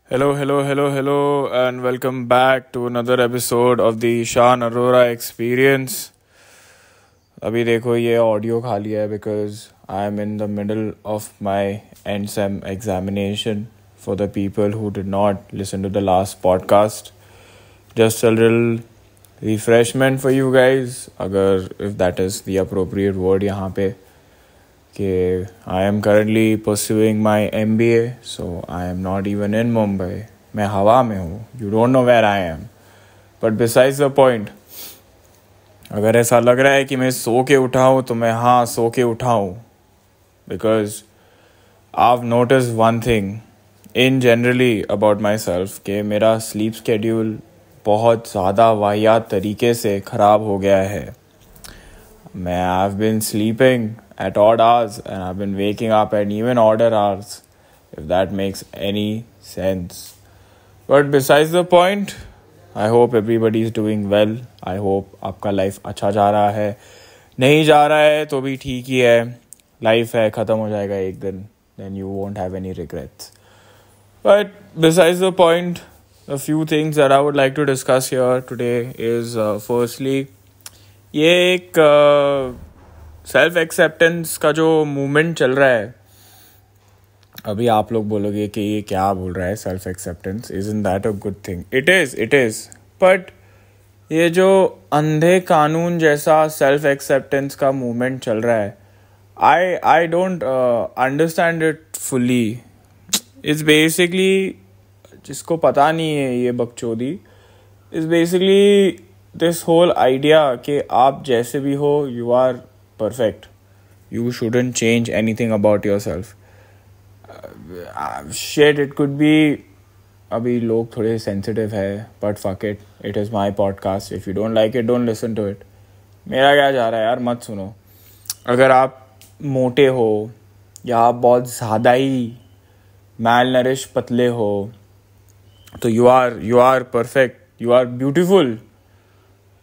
Hello, and welcome back to another episode of the Shan Arora Experience. अभी देखो ये audio खा लिया है because I am in the middle of my end sem examination. For the people who did not listen to the last podcast, just a little refreshment for you guys, अगर if that is the appropriate word यहाँ पे, कि I am currently pursuing my MBA, so I am not even in Mumbai. मैं हवा में हूँ. You don't know where I am. But besides the point, अगर ऐसा लग रहा है कि मैं सो के उठा हूँ तो मैं सो के उठा हूँ. Because I've noticed one thing in generally about myself कि मेरा sleep schedule बहुत ज़्यादा वाहियात तरीके से ख़राब हो गया है. I've been sleeping at odd hours and I've been waking up at even odder hours, if that makes any sense. But besides the point, I hope everybody is doing well. I hope आपका life अच्छा जा रहा है. नहीं जा रहा है तो भी ठीक ही है. Life है, ख़त्म हो जाएगा एक दिन. Then you won't have any regrets. But besides the point, a few things that I would like to discuss here today is firstly, ये एक सेल्फ एक्सेप्टेंस का जो मूवमेंट चल रहा है. अभी आप लोग बोलोगे कि ये क्या बोल रहा है self acceptance, isn't that a good thing? It is but ये जो अंधे कानून जैसा सेल्फ एक्सेप्टेंस का मूवमेंट चल रहा है, I don't understand it fully. It's basically, जिसको पता नहीं है ये बकचोदी, it's basically this whole idea कि आप जैसे भी हो, you are perfect. You shouldn't change anything about yourself. Shit, it could be अभी लोग थोड़े sensitive है, but fuck it. It is my podcast. If you don't like it, don't listen to it. मेरा क्या जा रहा है यार, मत सुनो. अगर आप मोटे हो या आप बहुत ज़्यादा ही malnourished पतले हो तो you are perfect. You are beautiful.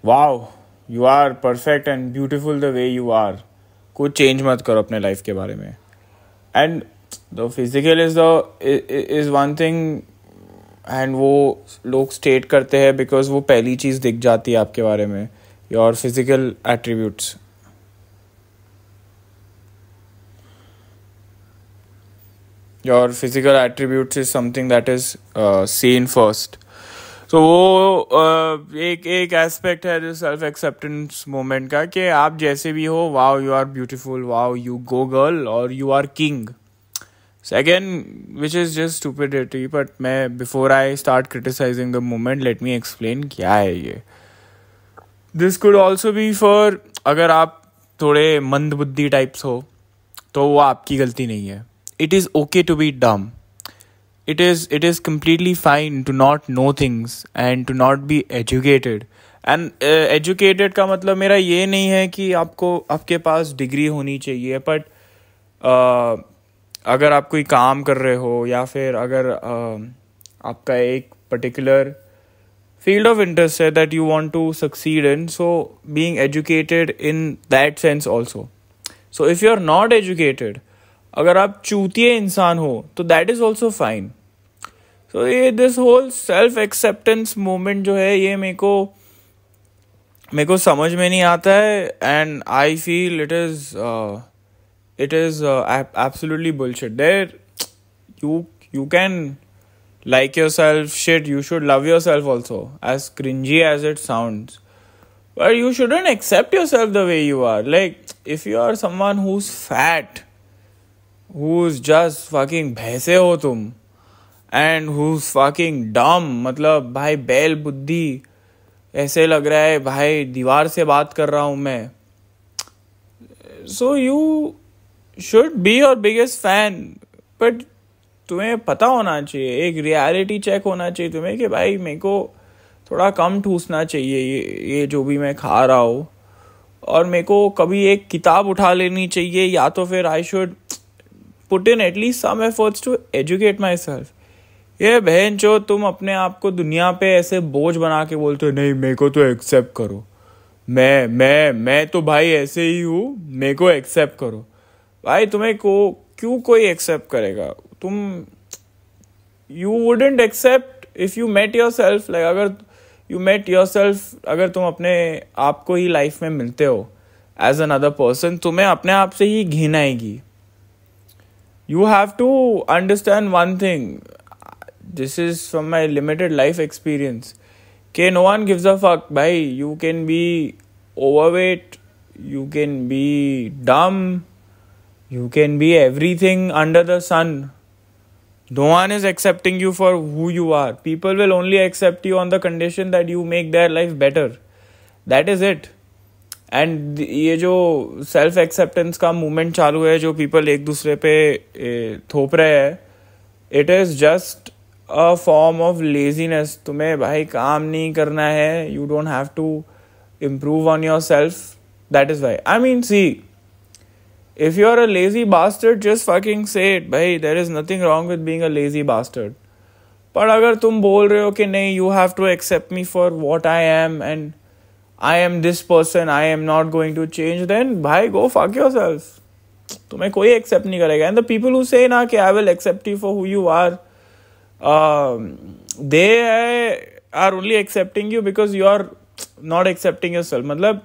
Wow. You are perfect and beautiful the way you are. कुछ चेंज मत करो अपने लाइफ के बारे में. And the physical is one thing, and वो लोग स्टेट करते हैं बिकॉज वो पहली चीज़ दिख जाती है आपके बारे में, your physical attributes. Your physical attributes is something that is seen first. तो वो एक एस्पेक्ट है जो सेल्फ एक्सेप्टेंस मोमेंट का, कि आप जैसे भी हो, wow you are beautiful, wow you go girl, और you are king. Second, which is just stupidity. But मैं before I start criticising the moment, let me explain क्या है ये. This could also be for, अगर आप थोड़े मंद बुद्धि टाइप्स हो तो वो आपकी गलती नहीं है. It is okay to be dumb. It is completely fine to not know things and to not be educated. And educated का मतलब मेरा ये नहीं है कि आपके पास डिग्री होनी चाहिए, बट अगर आप कोई काम कर रहे हो या फिर अगर आपका एक पर्टिकुलर फील्ड ऑफ इंटरेस्ट है that you want to succeed in, so being educated in that sense also. So if you are not educated, अगर आप चूतिए इंसान हो तो that is also fine. So ये this whole self acceptance moment जो है, ये मेरे को समझ में नहीं आता है. And I feel it is absolutely bullshit. There you can like yourself, shit, you should love yourself also, as cringy as it sounds. But you shouldn't accept yourself the way you are. Like, if you are someone who's fat, who's just fucking भैंसे हो तुम, and who's fucking dumb, मतलब भाई बैल बुद्धि, ऐसे लग रहा है भाई दीवार से बात कर रहा हूँ मैं. So you should be your biggest fan, but तुम्हें पता होना चाहिए, एक रियलिटी चेक होना चाहिए तुम्हें कि भाई मेरे को थोड़ा कम ठूसना चाहिए ये जो भी मैं खा रहा हूँ, और मेरे को कभी एक किताब उठा लेनी चाहिए, या तो फिर I should put in at least some efforts to educate myself. ये बहन चो, तुम अपने आप को दुनिया पे ऐसे बोझ बना के बोलते हो, नहीं मेरे को तो एक्सेप्ट करो, मैं तो भाई ऐसे ही हूँ, मेरे को एक्सेप्ट करो. भाई तुम्हें क्यों कोई एक्सेप्ट करेगा? तुम you wouldn't accept if you met yourself, like अगर you met yourself, अगर तुम अपने आप को ही लाइफ में मिलते हो as another person, तुम्हें अपने आप से ही घिन आएगी. You have to understand one thing. This is from my limited life experience. कि no one gives a fuck, भाई. You can be overweight, you can be dumb, you can be everything under the sun. No one is accepting you for who you are. People will only accept you on the condition that you make their life better. That is it. And ये जो self acceptance का movement चालू है, जो people एक दूसरे पे थोप रहे हैं, it is just a form of laziness. तुम्हें भाई काम नहीं करना है, you don't have to improve on yourself. That is why. I mean, see, if you're a lazy bastard, just fucking say it. Bhai, there is nothing wrong with being a lazy bastard. But अगर तुम बोल रहे हो कि नहीं, you have to accept me for what I am and I am this person, I am not going to change, then भाई go fuck yourself. तुम्हें कोई accept नहीं करेगा. And the people who say ना कि I will accept you for who you are, they are only accepting you because you are not accepting yourself. मतलब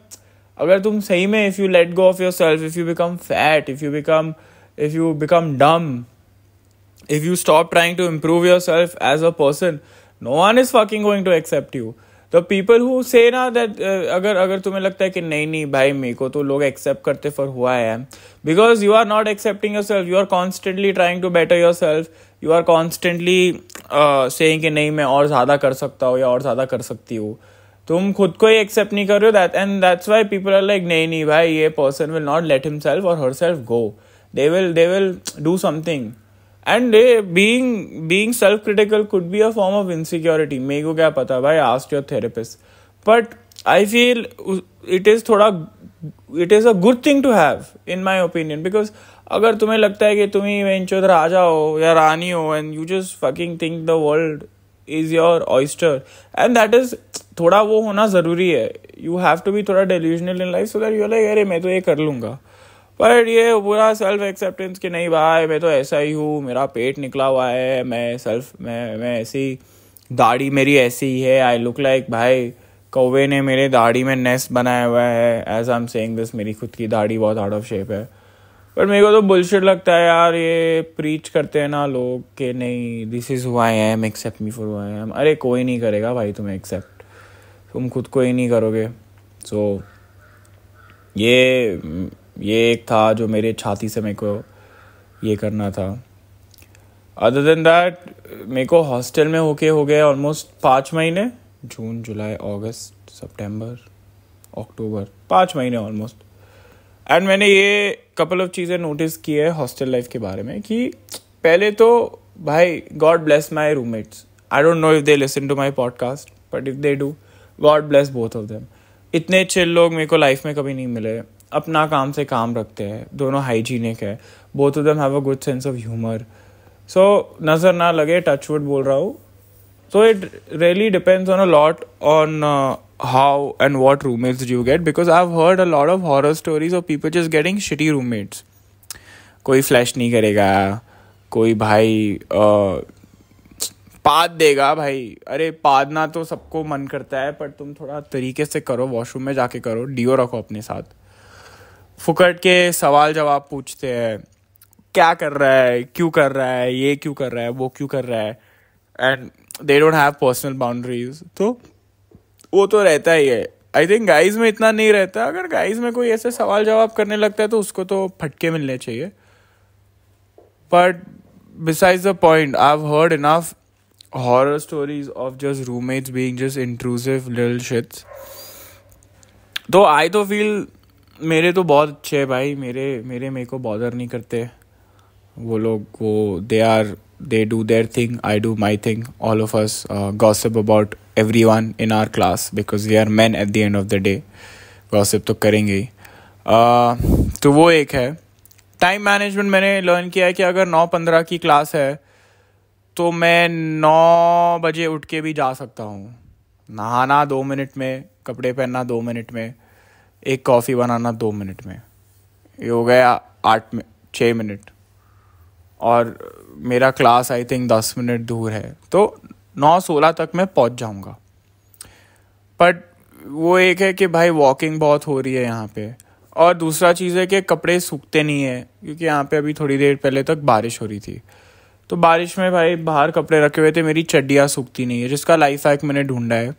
अगर तुम सही में, if you let go of yourself, if you become fat, if you become dumb, if you stop trying to improve yourself as a person, no one is fucking going to accept you. The people who say ना that अगर तुम्हें लगता है कि नहीं भाई मेरे को तो लोग accept करते for who I am, because you are not accepting yourself. You are constantly trying to better yourself. You are constantly saying कि नहीं मैं और ज़्यादा कर सकता हूँ या और ज़्यादा कर सकती हूँ. तुम खुद को ही एक्सेप्ट नहीं कर रहे हो. That and that's why people are like नहीं भाई ये person will not let himself और herself go. They will do something. And being self critical could be a form of insecurity. मेरे को क्या पता भाई, ask your therapist. But I feel it is a good thing to have in my opinion. Because अगर तुम्हें लगता है कि तुम ही वेंचर राजा हो या रानी हो and you just fucking think the world is your oyster, and that is थोड़ा वो होना ज़रूरी है. You have to be थोड़ा delusional in life so that you're like अरे मैं तो ये कर लूँगा. पर ये पूरा सेल्फ एक्सेप्टेंस कि नहीं भाई मैं तो ऐसा ही हूँ, मेरा पेट निकला हुआ है, मैं ऐसी, दाढ़ी मेरी ऐसी ही है, आई लुक लाइक भाई कौवे ने मेरे दाढ़ी में नेस्ट बनाया हुआ है. As I am saying this, मेरी खुद की दाढ़ी बहुत आउट ऑफ शेप है. पर मेरे को तो बुलशिट लगता है यार, ये प्रीच करते हैं ना लोग कि नहीं this is who I am, accept me for who I am. अरे कोई नहीं करेगा भाई तुम्हें एक्सेप्ट, तुम खुद को ही नहीं करोगे. सो ये एक था जो मेरे छाती से मेरे को ये करना था. अदर देन दैट मेरे को हॉस्टल में होके हो गया ऑलमोस्ट 5 महीने. जून, जुलाई, अगस्त, सितंबर, अक्टूबर, 5 महीने ऑलमोस्ट. एंड मैंने ये कपल ऑफ चीज़ें नोटिस की है हॉस्टल लाइफ के बारे में कि पहले तो भाई God bless my roommates. I don't know if they listen to my podcast, but if they do, God bless both of them. इतने चिल लोग मेरे को लाइफ में कभी नहीं मिले. अपना काम से काम रखते हैं, दोनों हाइजीनिक है, both of them have a good sense of humour. So नज़र ना लगे, टचवुड बोल रहा हूँ. So it really depends on a lot on how and what roommates do you get, because I've heard a lot of horror stories of people just getting shitty roommates. कोई flash नहीं करेगा, कोई भाई पाद देगा भाई. अरे पादना तो सबको मन करता है, पर तुम थोड़ा तरीके से करो, वॉशरूम में जाके करो, डियो रखो अपने साथ. फुकट के सवाल जवाब पूछते हैं, क्या कर रहा है, क्यों कर रहा है, ये क्यों कर रहा है, वो क्यों कर रहा है. And they don't have personal boundaries. तो वो तो रहता ही है. आई थिंक गाइज में इतना नहीं रहता. अगर गाइज में कोई ऐसे सवाल जवाब करने लगता है तो उसको तो फटके मिलने चाहिए. But besides the point, I've heard enough horror stories of just roommates being just intrusive little shits. तो I तो feel मेरे तो बहुत अच्छे है भाई. मेरे को बॉदर नहीं करते वो लोग. वो they do their thing, I do my thing. All of us gossip about everyone in our class because we are men at the end of the day. Gossip तो करेंगे ही. तो वो एक है. टाइम मैनेजमेंट मैंने लर्न किया है कि अगर 9:15 की क्लास है तो मैं 9 बजे उठ के भी जा सकता हूँ. नहाना 2 मिनट में, कपड़े पहनना 2 मिनट में, एक कॉफ़ी बनाना 2 मिनट में, ये हो गया 6 मिनट. और मेरा क्लास आई थिंक 10 मिनट दूर है, तो 9:16 तक मैं पहुंच जाऊंगा. बट वो एक है कि भाई वॉकिंग बहुत हो रही है यहाँ पे, और दूसरा चीज़ है कि कपड़े सूखते नहीं है, क्योंकि यहाँ पे अभी थोड़ी देर पहले तक बारिश हो रही थी. तो बारिश में भाई बाहर कपड़े रखे हुए थे, मेरी चड्डियाँ सूखती नहीं है, जिसका लाइफ हैक मैंने ढूंढा है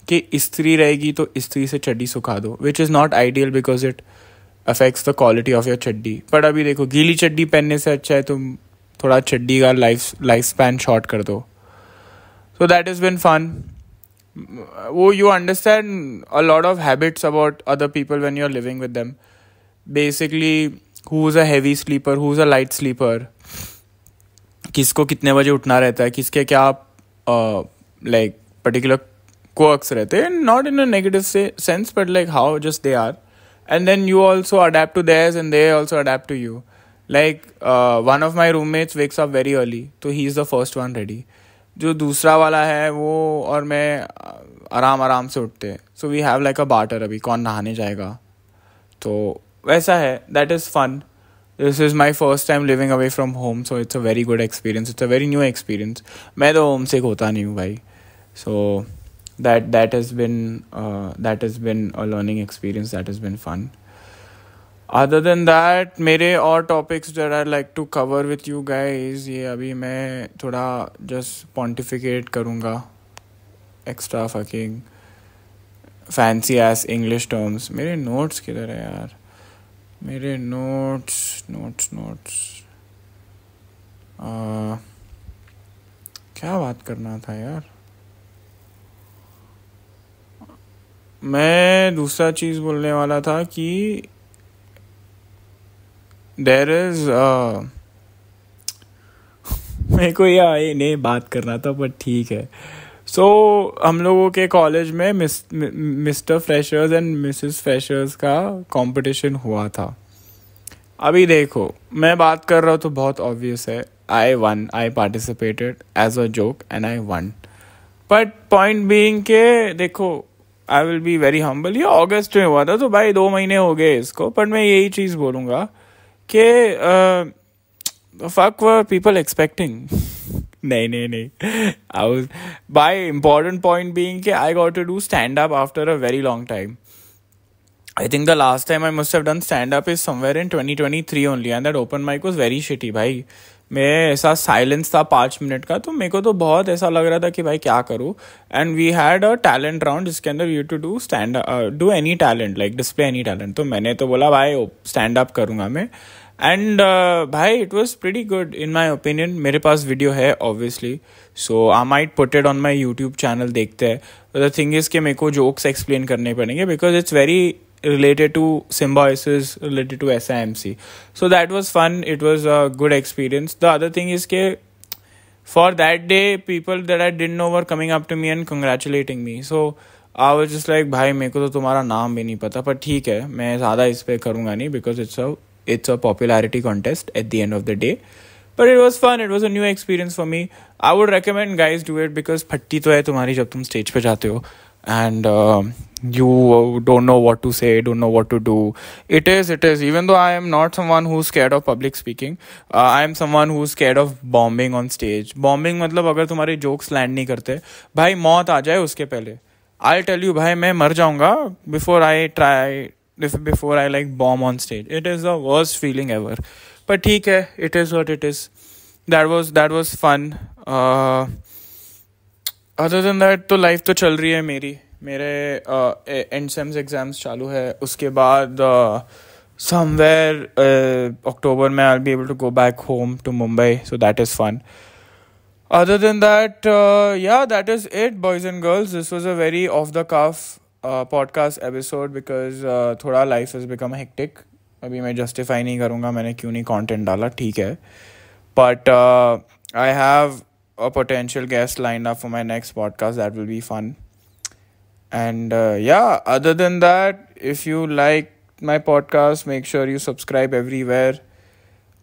कि इस्त्री रहेगी तो इस्त्री से चड्डी सुखा दो, which is not ideal because it affects the quality of your चड्डी. पर अभी देखो, गीली चड्डी पहनने से अच्छा है तुम थोड़ा चड्डी का लाइफ स्पैन शॉर्ट कर दो. So that is been fun. वो you understand a lot of habits about other people when you are living with them. Basically who is a heavy sleeper, who is a light sleeper, किसको कितने बजे उठना रहता है, किसके क्या like particular quirks रहते हैं, not in a negative sense, but like how just they are. And then you also adapt to theirs and they also adapt to you. Like one of my roommates wakes up very early, so he is the first one ready. जो दूसरा वाला है वो और मैं आराम से उठते हैं. So we have like a barter, अभी कौन नहाने जाएगा. तो वैसा है. That is fun. This is my first time living away from home, so it's a very good experience. It's a very new experience. मैं तो homesick होता नहीं हूँ भाई. So that has been a learning experience. That has been fun. Other than that, मेरे और topics that I'd like to cover with you guys, ये अभी मैं थोड़ा just pontificate करूँगा, extra fucking fancy ass English terms. मेरे notes किधर है यार, मेरे notes क्या बात करना था यार. मैं दूसरा चीज़ बोलने वाला था कि देयर इज़ मेरे को ये नहीं बात करना था, बट ठीक है. सो हम लोगों के कॉलेज में mister freshers and Mrs freshers का कंपटीशन हुआ था. अभी देखो, मैं बात कर रहा हूँ तो बहुत ऑब्वियस है. I participated as a joke and I won. But point being के देखो, आई विल बी वेरी हम्बल. ये अगस्त में हुआ था, तो भाई 2 महीने हो गए इसको. पर मैं यही चीज़ बोलूँगा कि फक वर पीपल एक्सपेक्टिंग. नहीं I was by important point being कि I got to do stand up after a very long time. I think the last time I must have done stand-up is somewhere in 2023 only, and that open mic was very shitty भाई. मैं ऐसा silence था 5 minute का, तो मेरे को तो बहुत ऐसा लग रहा था कि भाई क्या करूँ. And we had a talent round जिसके अंदर you to do any talent, like display any talent. तो मैंने तो बोला भाई स्टैंड अप करूँगा मैं. एंड भाई it was pretty good in my opinion. मेरे पास वीडियो है obviously, so I might put it on my YouTube channel. देखते हैं. द थिंग इज कि मेरे को जोक्स एक्सप्लेन करने पड़ेंगे because it's very related to symbiosis, related to SIMC. So that was fun. It was a good experience. The other thing is ke for that day, people that I didn't know were coming up to me and congratulating me. So I was just like, भाई मेरे को तो तुम्हारा नाम भी नहीं पता, पर ठीक है, मैं ज़्यादा इस पे करूँगा नहीं because it's a popularity contest at the end of the day. But it was fun. It was a new experience for me. I would recommend guys do it because फट्टी तो है तुम्हारी जब तुम स्टेज पे जाते हो. And you don't know what to say, don't know what to do. It is. Even though I am not someone who's scared of public speaking, I am someone who's scared of bombing on stage. Bombing मतलब अगर तुम्हारे jokes land नहीं करते, भाई मौत आ जाए उसके पहले. I'll tell you, भाई मैं मर जाऊँगा before I like bomb on stage. It is the worst feeling ever. पर ठीक है, it is what it is. That was fun. Other than that तो लाइफ तो चल रही है मेरे एंड सेम्स एग्जाम्स चालू है. उसके बाद समवेयर अक्टूबर में I will be able to go back home to Mumbai, so that is fun. Other than that that is it boys and girls. This was a very off the cuff podcast episode because थोड़ा life is become hectic. अभी मैं justify नहीं करूँगा मैंने क्यों नहीं content डाला, ठीक है. But I have a potential guest lined up for my next podcast. That will be fun. And other than that, if you like my podcast, make sure you subscribe everywhere.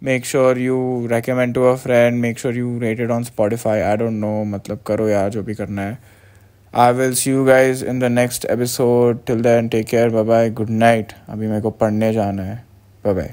Make sure you recommend to a friend. Make sure you rate it on Spotify. I don't know, मतलब करो यार जो भी करना है. I will see you guys in the next episode. Till then, take care. Bye bye. Good night. अभी मेरे को पढ़ने जाना है. Bye bye.